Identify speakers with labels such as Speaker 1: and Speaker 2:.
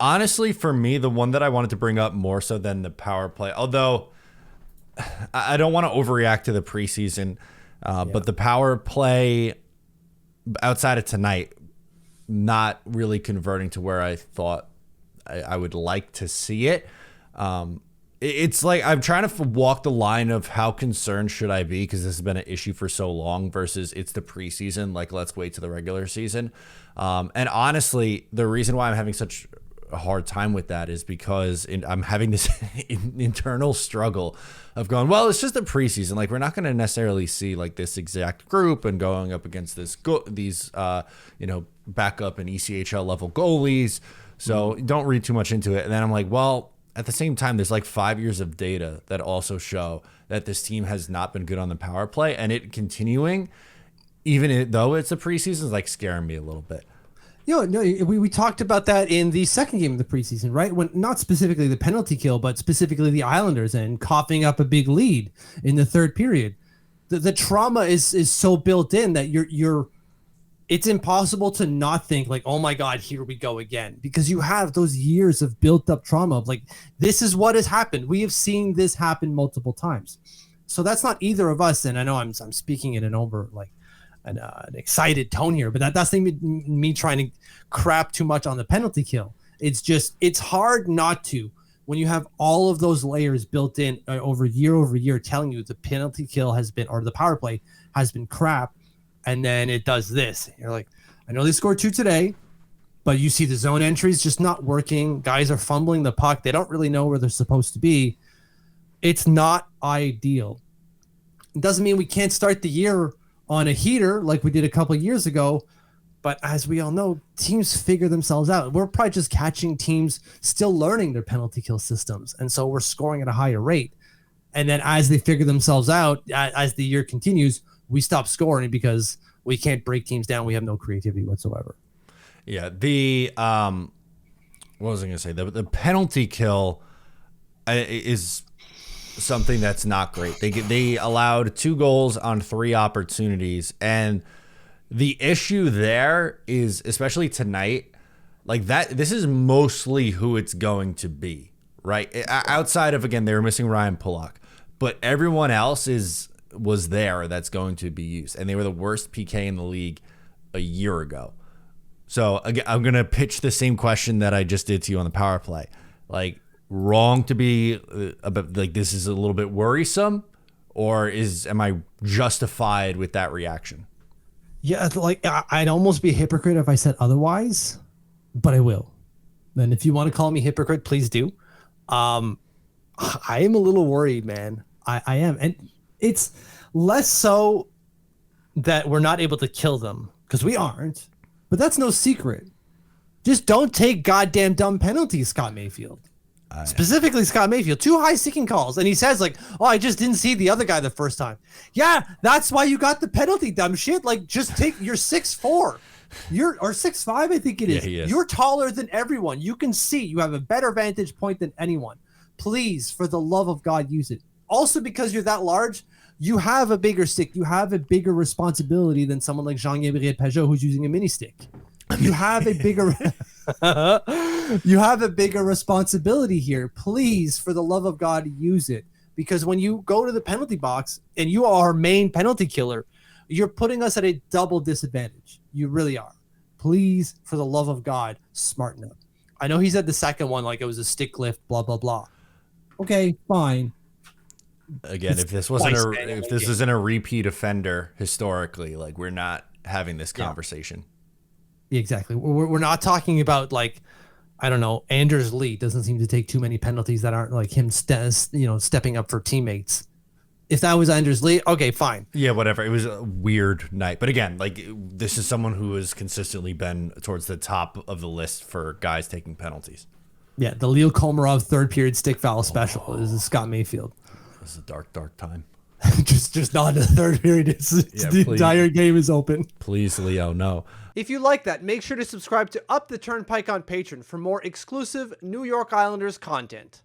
Speaker 1: Honestly, for me, the one that I wanted to bring up more so than the power play, although I don't want to overreact to the preseason, but the power play outside of tonight, not really converting to where I thought I would like to see it. It's like I'm trying to walk the line of how concerned should I be, because this has been an issue for so long, versus it's the preseason, like let's wait to the regular season. And honestly, the reason why I'm having such a hard time with that is because I'm having this internal struggle of going, well, it's just a preseason. Like, we're not going to necessarily see like this exact group and going up against these backup and ECHL level goalies. So don't read too much into it. And then I'm like, well, at the same time, there's like 5 years of data that also show that this team has not been good on the power play, and it continuing, though it's a preseason, is like scaring me a little bit.
Speaker 2: We talked about that in the second game of the preseason, right? When not specifically the penalty kill, but specifically the Islanders and coughing up a big lead in the third period. The trauma is so built in that it's impossible to not think like, oh my God, here we go again, because you have those years of built up trauma of like, this is what has happened. We have seen this happen multiple times. So that's not either of us. And I know I'm speaking in an excited tone here, but that's not me trying to crap too much on the penalty kill. It's hard not to, when you have all of those layers built in over year telling you the penalty kill has been, or the power play has been crap. And then it does this. You're like, I know they scored 2 today, but you see the zone entries just not working. Guys are fumbling the puck. They don't really know where they're supposed to be. It's not ideal. It doesn't mean we can't start the year on a heater like we did a couple of years ago. But as we all know, teams figure themselves out. We're probably just catching teams still learning their penalty kill systems. And so we're scoring at a higher rate. And then as they figure themselves out, as the year continues, we stop scoring because we can't break teams down. We have no creativity whatsoever.
Speaker 1: Yeah. What was I going to say? The penalty kill is something that's not great. They allowed 2 goals on 3 opportunities. And the issue there is, especially tonight, like that, this is mostly who it's going to be, right? Outside of, again, they were missing Ryan Pulock, but everyone else was there that's going to be used, and they were the worst PK in the league a year ago. So again, I'm going to pitch the same question that I just did to you on the power play. Like, wrong to be about, like, this is a little bit worrisome, or am I justified with that reaction?
Speaker 2: Yeah, like I'd almost be a hypocrite if I said otherwise, but I will. And if you want to call me hypocrite, please do. I am a little worried, man. I am. And it's less so that we're not able to kill them, because we aren't, but that's no secret. Just don't take goddamn dumb penalties, Scott Mayfield. Specifically Scott Mayfield. 2 high sticking calls. And he says like, oh, I just didn't see the other guy the first time. Yeah, that's why you got the penalty, dumb shit. Like, just you're 6'4". Or 6'5", I think it is.
Speaker 1: Yeah, he is.
Speaker 2: You're taller than everyone. You can see. You have a better vantage point than anyone. Please, for the love of God, use it. Also, because you're that large, you have a bigger stick. You have a bigger responsibility than someone like Jean-Gabriel Pajot, who's using a mini stick. You have a bigger responsibility here. Please, for the love of God, use it. Because when you go to the penalty box and you are our main penalty killer, you're putting us at a double disadvantage. You really are. Please, for the love of God, smarten up. I know he said the second one like it was a stick lift, blah, blah, blah. Okay, fine.
Speaker 1: Again, if this isn't a repeat offender historically, like, we're not having this conversation.
Speaker 2: Yeah, exactly. We're not talking about, like, I don't know, Anders Lee doesn't seem to take too many penalties that aren't like him stepping up for teammates. If that was Anders Lee, okay, fine.
Speaker 1: Yeah, whatever. It was a weird night. But again, like, this is someone who has consistently been towards the top of the list for guys taking penalties.
Speaker 2: Yeah, the Leo Komarov third period stick foul special is Scott Mayfield.
Speaker 1: This is a dark, dark time.
Speaker 2: just not in the third period. The entire game is open.
Speaker 1: Please, Leo, no.
Speaker 3: If you like that, make sure to subscribe to Up the Turnpike on Patreon for more exclusive New York Islanders content.